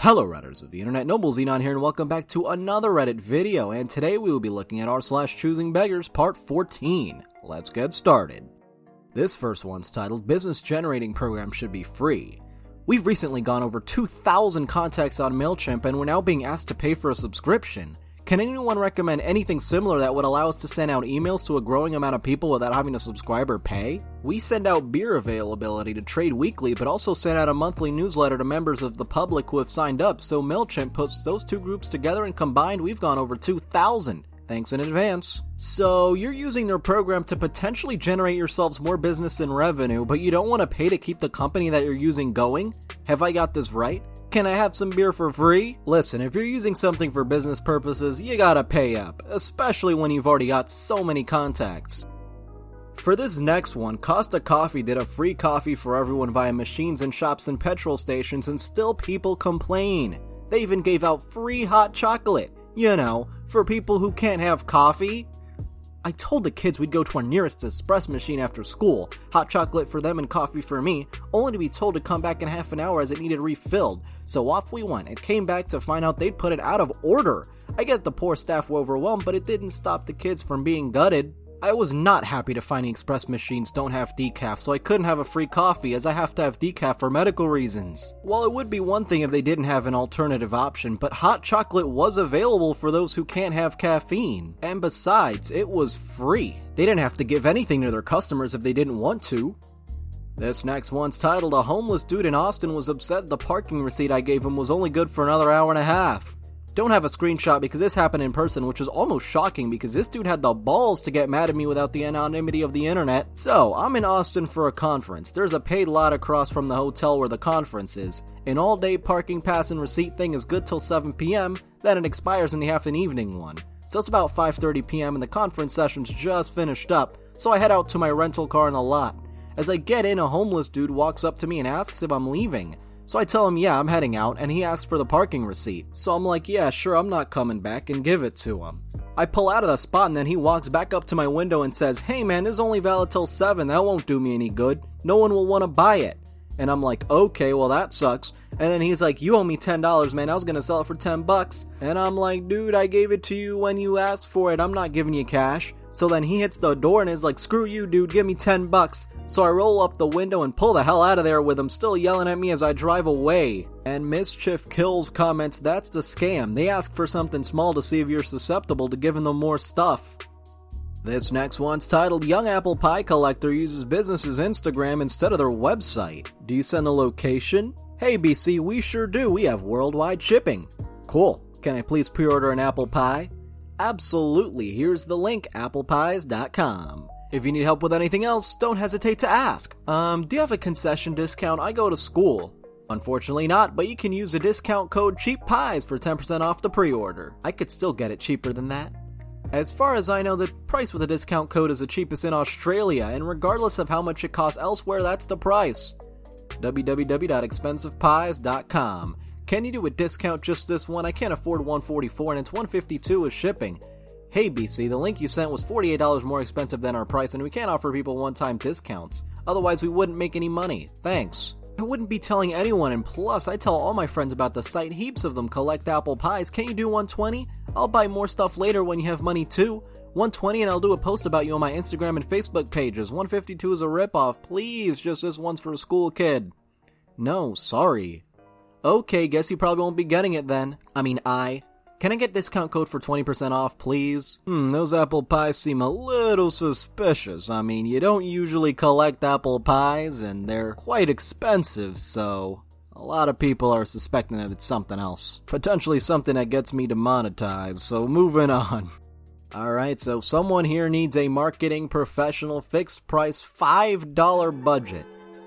Hello Redditors of the Internet, Noble Xenon here and welcome back to another Reddit video, and today we will be looking at r/Choosing Beggars Part 14. Let's get started. This first one's titled, Business Generating Program Should Be Free. We've recently gone over 2,000 contacts on MailChimp and we're now being asked to pay for a subscription. Can anyone recommend anything similar that would allow us to send out emails to a growing amount of people without having to subscribe or pay? We send out beer availability to trade weekly, but also send out a monthly newsletter to members of the public who have signed up, so MailChimp puts those two groups together and combined we've gone over 2,000. Thanks in advance. So, you're using their program to potentially generate yourselves more business and revenue, but you don't want to pay to keep the company that you're using going? Have I got this right? Can I have some beer for free? Listen, if you're using something for business purposes, you gotta pay up, especially when you've already got so many contacts. For this next one, Costa Coffee did a free coffee for everyone via machines in shops and petrol stations, and still people complain. They even gave out free hot chocolate, for people who can't have coffee. I told the kids we'd go to our nearest espresso machine after school, hot chocolate for them and coffee for me, only to be told to come back in half an hour as it needed refilled. So off we went and came back to find out they'd put it out of order. I get the poor staff were overwhelmed, but it didn't stop the kids from being gutted. I was not happy to find express machines don't have decaf, so I couldn't have a free coffee as I have to have decaf for medical reasons. Well, it would be one thing if they didn't have an alternative option, but hot chocolate was available for those who can't have caffeine. And besides, it was free. They didn't have to give anything to their customers if they didn't want to. This next one's titled, A Homeless Dude in Austin was upset the parking receipt I gave him was only good for another hour and a half. Don't have a screenshot because this happened in person, which was almost shocking because this dude had the balls to get mad at me without the anonymity of the internet. So, I'm in Austin for a conference. There's a paid lot across from the hotel where the conference is. An all-day parking pass and receipt thing is good till 7 p.m., then it expires in the half-an-evening one. So it's about 5:30 p.m. and the conference session's just finished up, so I head out to my rental car in the lot. As I get in, a homeless dude walks up to me and asks if I'm leaving. So I tell him, yeah, I'm heading out, and he asks for the parking receipt. So I'm like, yeah, sure, I'm not coming back, and give it to him. I pull out of the spot, and then he walks back up to my window and says, hey man, this is only valid till 7, that won't do me any good. No one will want to buy it. And I'm like, okay, well that sucks. And then he's like, you owe me $10, man, I was gonna sell it for $10. And I'm like, dude, I gave it to you when you asked for it, I'm not giving you cash. So then he hits the door and is like, screw you, dude, give me $10. So I roll up the window and pull the hell out of there with him still yelling at me as I drive away. And Mischief Kills comments, that's the scam. They ask for something small to see if you're susceptible to giving them more stuff. This next one's titled, Young Apple Pie Collector Uses Business's Instagram instead of their website. Do you send a location? Hey BC, we sure do. We have worldwide shipping. Cool. Can I please pre-order an apple pie? Absolutely, here's the link, applepies.com. If you need help with anything else, don't hesitate to ask. Do you have a concession discount? I go to school. Unfortunately not, but you can use the discount code CHEAPPIES for 10% off the pre-order. I could still get it cheaper than that. As far as I know, the price with a discount code is the cheapest in Australia, and regardless of how much it costs elsewhere, that's the price. www.expensivepies.com. Can you do a discount just this one? I can't afford $144 and it's $152 with shipping. Hey BC, the link you sent was $48 more expensive than our price and we can't offer people one-time discounts. Otherwise we wouldn't make any money. Thanks. I wouldn't be telling anyone, and plus I tell all my friends about the site. Heaps of them collect apple pies. Can't you do 120? I'll buy more stuff later when you have money too. 120 and I'll do a post about you on my Instagram and Facebook pages. 152 is a ripoff. Please, just this one's for a school kid. No, sorry. Okay, guess you probably won't be getting it then. Can I get discount code for 20% off, please? Those apple pies seem a little suspicious. You don't usually collect apple pies, and they're quite expensive, so a lot of people are suspecting that it's something else. Potentially something that gets me demonetized, so moving on. Alright, so someone here needs a marketing professional fixed price $5 budget.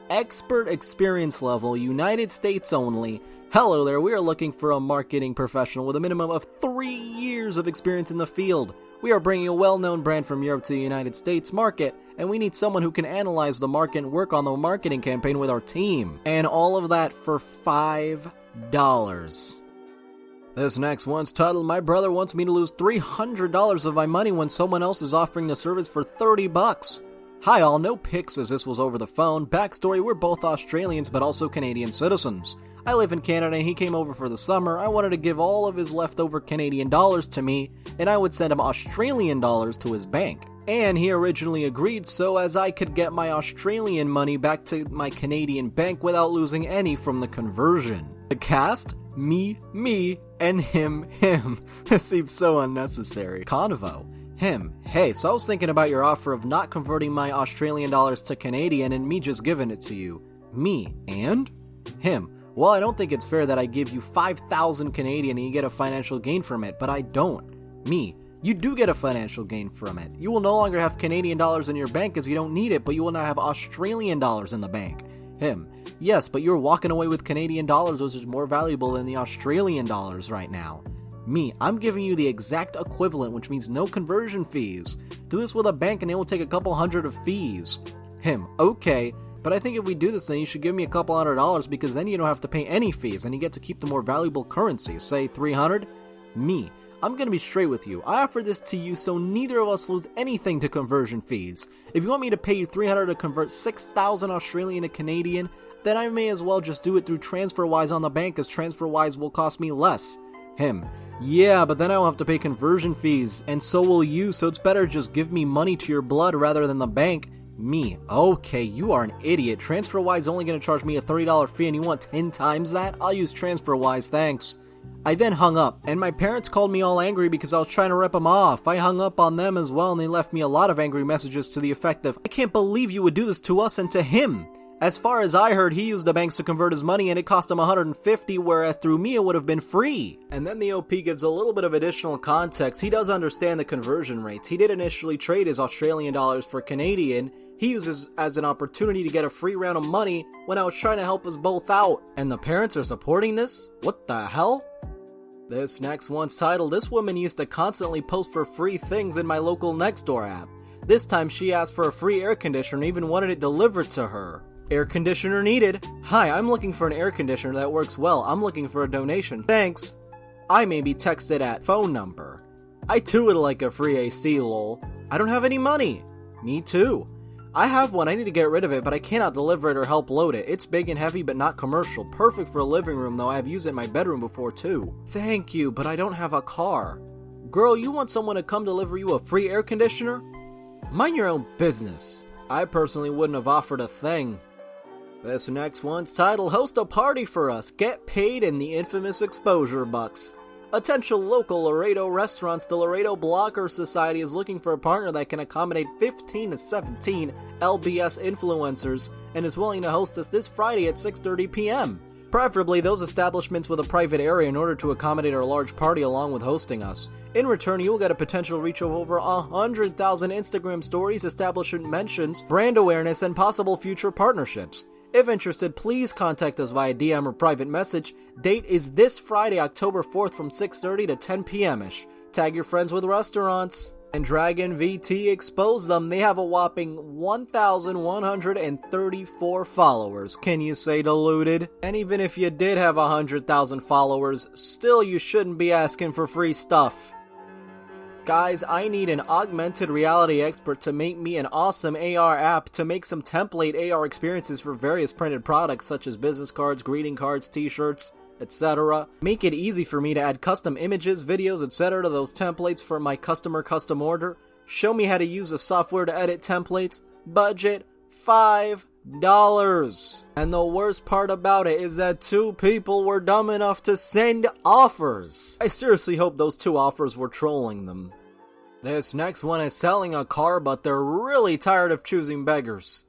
Expert experience level, United States only. Hello there, we are looking for a marketing professional with a minimum of 3 years of experience in the field. We are bringing a well-known brand from Europe to the United States market, and we need someone who can analyze the market and work on the marketing campaign with our team. And all of that for $5. This next one's titled, My brother wants me to lose $300 of my money when someone else is offering the service for $30. Hi all, no pics as this was over the phone. Backstory, we're both Australians but also Canadian citizens. I live in Canada and he came over for the summer. I wanted to give all of his leftover Canadian dollars to me, and I would send him Australian dollars to his bank. And he originally agreed so as I could get my Australian money back to my Canadian bank without losing any from the conversion. The cast? Me, and him. This seems so unnecessary. Convo. Him. Hey, so I was thinking about your offer of not converting my Australian dollars to Canadian and me just giving it to you. Me. And? Him. Well, I don't think it's fair that I give you 5,000 Canadian and you get a financial gain from it, but I don't. Me. You do get a financial gain from it. You will no longer have Canadian dollars in your bank as you don't need it, but you will now have Australian dollars in the bank. Him. Yes, but you're walking away with Canadian dollars, which is more valuable than the Australian dollars right now. Me. I'm giving you the exact equivalent, which means no conversion fees. Do this with a bank and they will take a couple hundred of fees. Him. Okay, but I think if we do this, then you should give me a couple $100 because then you don't have to pay any fees and you get to keep the more valuable currency. Say 300? Me. I'm gonna be straight with you. I offer this to you so neither of us lose anything to conversion fees. If you want me to pay you 300 to convert 6,000 Australian to Canadian, then I may as well just do it through TransferWise on the bank, as TransferWise will cost me less. Him. Yeah, but then I will have to pay conversion fees, and so will you, so it's better just give me money to your blood rather than the bank. Me. Okay, you are an idiot. TransferWise is only gonna charge me a $30 fee and you want 10 times that? I'll use TransferWise, thanks. I then hung up, and my parents called me all angry because I was trying to rip them off. I hung up on them as well, and they left me a lot of angry messages to the effect of, I can't believe you would do this to us and to him. As far as I heard, he used the banks to convert his money, and it cost him $150, whereas through me it would have been free. And then the OP gives a little bit of additional context. He does understand the conversion rates. He did initially trade his Australian dollars for Canadian. He uses as an opportunity to get a free round of money when I was trying to help us both out. And the parents are supporting this? What the hell? This next one's titled, This woman used to constantly post for free things in my local Nextdoor app. This time she asked for a free air conditioner and even wanted it delivered to her. Air conditioner needed. Hi, I'm looking for an air conditioner that works well. I'm looking for a donation. Thanks. I may be texted at phone number. I too would like a free AC, lol. I don't have any money. Me too. I have one, I need to get rid of it, but I cannot deliver it or help load it. It's big and heavy, but not commercial. Perfect for a living room, though. I have used it in my bedroom before, too. Thank you, but I don't have a car. Girl, you want someone to come deliver you a free air conditioner? Mind your own business. I personally wouldn't have offered a thing. This next one's titled, Host a party for us. Get paid in the infamous exposure bucks. Attention local Laredo restaurants, the Laredo Blogger Society is looking for a partner that can accommodate 15 to 17 LBS influencers and is willing to host us this Friday at 6:30 p.m. Preferably those establishments with a private area in order to accommodate our large party along with hosting us. In return, you will get a potential reach of over 100,000 Instagram stories, establishment mentions, brand awareness, and possible future partnerships. If interested, please contact us via DM or private message. Date is this Friday, October 4th from 6:30 to 10 p.m.ish. Tag your friends with restaurants. And Dragon VT exposed them. They have a whopping 1,134 followers. Can you say deluded? And even if you did have 100,000 followers, still you shouldn't be asking for free stuff. Guys, I need an augmented reality expert to make me an awesome AR app to make some template AR experiences for various printed products such as business cards, greeting cards, t-shirts, etc. Make it easy for me to add custom images, videos, etc. to those templates for my customer custom order. Show me how to use the software to edit templates. Budget $5. And the worst part about it is that 2 people were dumb enough to send offers. I seriously hope those 2 offers were trolling them. This next one is selling a car, but they're really tired of choosing beggars.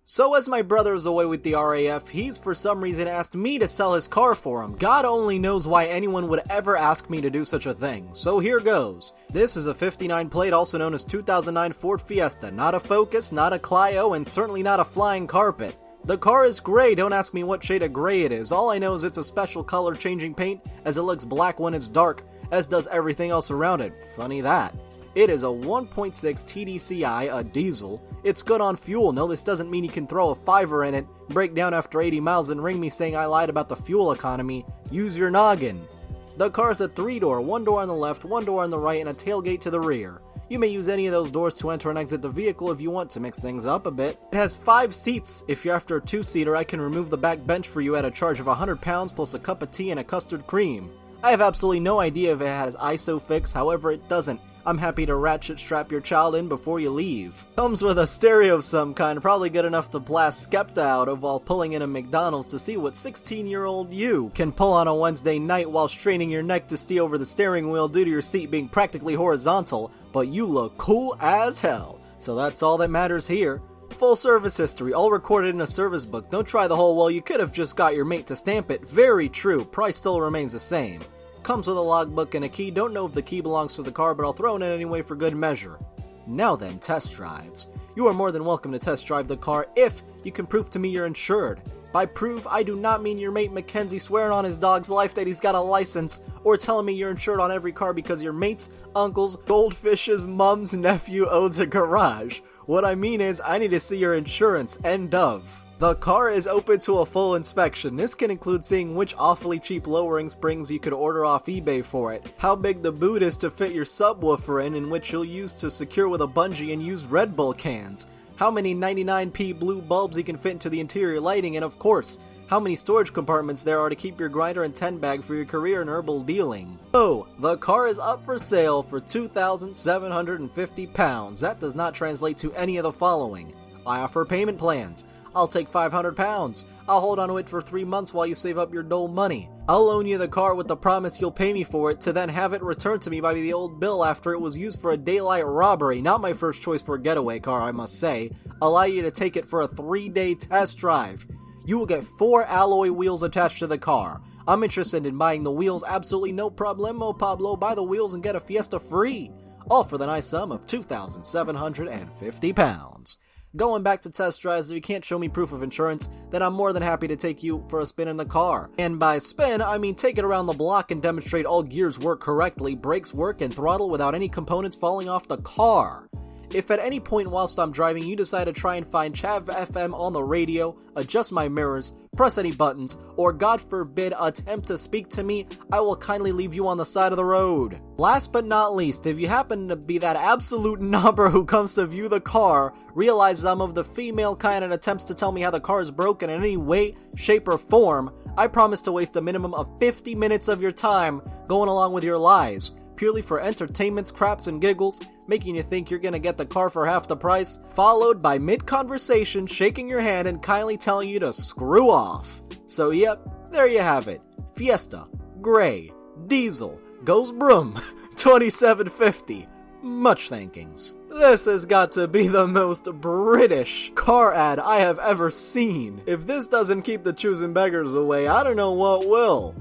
So as my brother is away with the RAF, he's for some reason asked me to sell his car for him. God only knows why anyone would ever ask me to do such a thing. So here goes. This is a 59 plate, also known as 2009 Ford Fiesta. Not a Focus, not a Clio, and certainly not a flying carpet. The car is gray, don't ask me what shade of gray it is. All I know is it's a special color changing paint, as it looks black when it's dark, as does everything else around it. Funny that. It is a 1.6 TDCi, a diesel. It's good on fuel. No, this doesn't mean you can throw a fiver in it, break down after 80 miles, and ring me saying I lied about the fuel economy. Use your noggin. The car is a 3-door, 1 door on the left, 1 door on the right, and a tailgate to the rear. You may use any of those doors to enter and exit the vehicle if you want to mix things up a bit. It has 5 seats. If you're after a 2-seater, I can remove the back bench for you at a charge of £100 plus a cup of tea and a custard cream. I have absolutely no idea if it has ISOFIX, however it doesn't. I'm happy to ratchet strap your child in before you leave. Comes with a stereo of some kind, probably good enough to blast Skepta out of while pulling in a McDonald's to see what 16-year-old you can pull on a Wednesday night while straining your neck to steer over the steering wheel due to your seat being practically horizontal, but you look cool as hell. So that's all that matters here. Full service history, all recorded in a service book. Don't try the whole, well, you could have just got your mate to stamp it. Very true, price still remains the same. Comes with a logbook and a key. Don't know if the key belongs to the car, but I'll throw it in anyway for good measure. Now then, test drives. You are more than welcome to test drive the car if you can prove to me you're insured. By prove, I do not mean your mate Mackenzie swearing on his dog's life that he's got a license, or telling me you're insured on every car because your mate's uncle's goldfish's mom's nephew owns a garage. What I mean is, I need to see your insurance, end of. The car is open to a full inspection. This can include seeing which awfully cheap lowering springs you could order off eBay for it, how big the boot is to fit your subwoofer in which you'll use to secure with a bungee and use Red Bull cans, how many 99p blue bulbs you can fit into the interior lighting, and of course, how many storage compartments there are to keep your grinder and 10 bag for your career in herbal dealing. Oh, the car is up for sale for £2,750. That does not translate to any of the following. I offer payment plans. I'll take £500. I'll hold on to it for 3 months while you save up your dole money. I'll loan you the car with the promise you'll pay me for it to then have it returned to me by the old bill after it was used for a daylight robbery. Not my first choice for a getaway car, I must say. Allow you to take it for a 3-day test drive. You will get 4 alloy wheels attached to the car. I'm interested in buying the wheels, absolutely no problemo, Pablo. Buy the wheels and get a Fiesta free. All for the nice sum of £2,750. Going back to test drives, if you can't show me proof of insurance, then I'm more than happy to take you for a spin in the car. And by spin, I mean take it around the block and demonstrate all gears work correctly, brakes work, and throttle without any components falling off the car. If at any point whilst I'm driving you decide to try and find Chav FM on the radio, adjust my mirrors, press any buttons, or God forbid attempt to speak to me, I will kindly leave you on the side of the road. Last but not least, if you happen to be that absolute knobber who comes to view the car, realizes I'm of the female kind and attempts to tell me how the car is broken in any way, shape, or form, I promise to waste a minimum of 50 minutes of your time going along with your lies, purely for entertainment's craps and giggles, making you think you're gonna get the car for half the price, followed by mid-conversation shaking your hand and kindly telling you to screw off. So yep, there you have it. Fiesta, gray, diesel, goes broom, $2,750. Much thankings. This has got to be the most British car ad I have ever seen. If this doesn't keep the Choosing Beggars away, I don't know what will.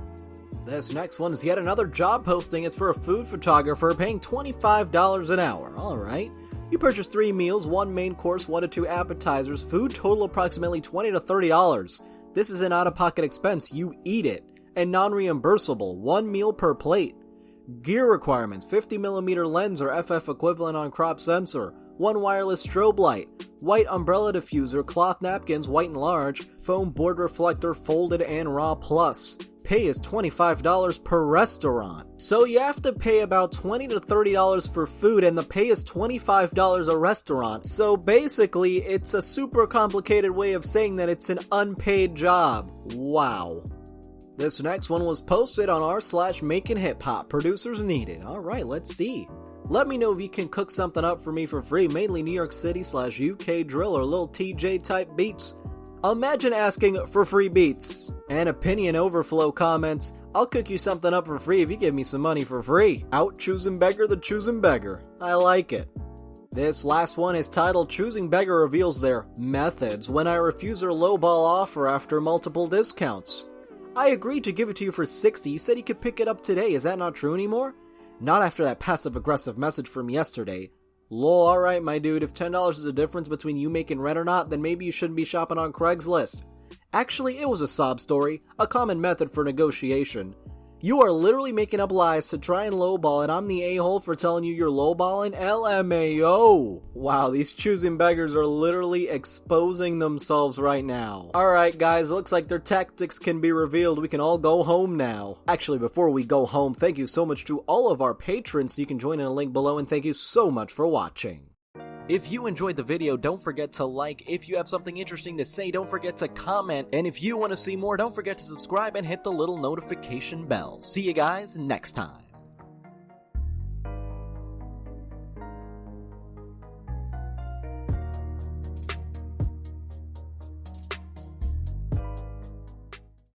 This next one is yet another job posting. It's for a food photographer paying $25 an hour. Alright. You purchase 3 meals, 1 main course, 1 to 2 appetizers, food total approximately $20 to $30. This is an out-of-pocket expense, you eat it, and non-reimbursable, 1 meal per plate. Gear requirements, 50mm lens or FF equivalent on crop sensor, 1 wireless strobe light, white umbrella diffuser, cloth napkins, white and large, foam board reflector, folded and raw plus. Pay is $25 per restaurant. So you have to pay about $20 to $30 for food, and the pay is $25 a restaurant. So basically, it's a super complicated way of saying that it's an unpaid job. Wow. This next one was posted on r/makinghip-hop. Producers needed. Alright, let's see. Let me know if you can cook something up for me for free, mainly New York City/UK drill or little TJ type beats. Imagine asking for free beats. And opinion overflow comments, I'll cook you something up for free if you give me some money for free. Out Choosing Beggar the Choosing Beggar. I like it. This last one is titled Choosing Beggar reveals their methods when I refuse her lowball offer after multiple discounts. I agreed to give it to you for $60. You said you could pick it up today. Is that not true anymore? Not after that passive-aggressive message from yesterday. Lol, alright my dude, if $10 is the difference between you making rent or not, then maybe you shouldn't be shopping on Craigslist. Actually, it was a sob story, a common method for negotiation. You are literally making up lies to try and lowball, and I'm the a-hole for telling you you're lowballing? LMAO! Wow, these choosing beggars are literally exposing themselves right now. Alright guys, looks like their tactics can be revealed. We can all go home now. Actually, before we go home, thank you so much to all of our patrons. You can join in a link below, and thank you so much for watching. If you enjoyed the video, don't forget to like. If you have something interesting to say, don't forget to comment. And if you want to see more, don't forget to subscribe and hit the little notification bell. See you guys next time.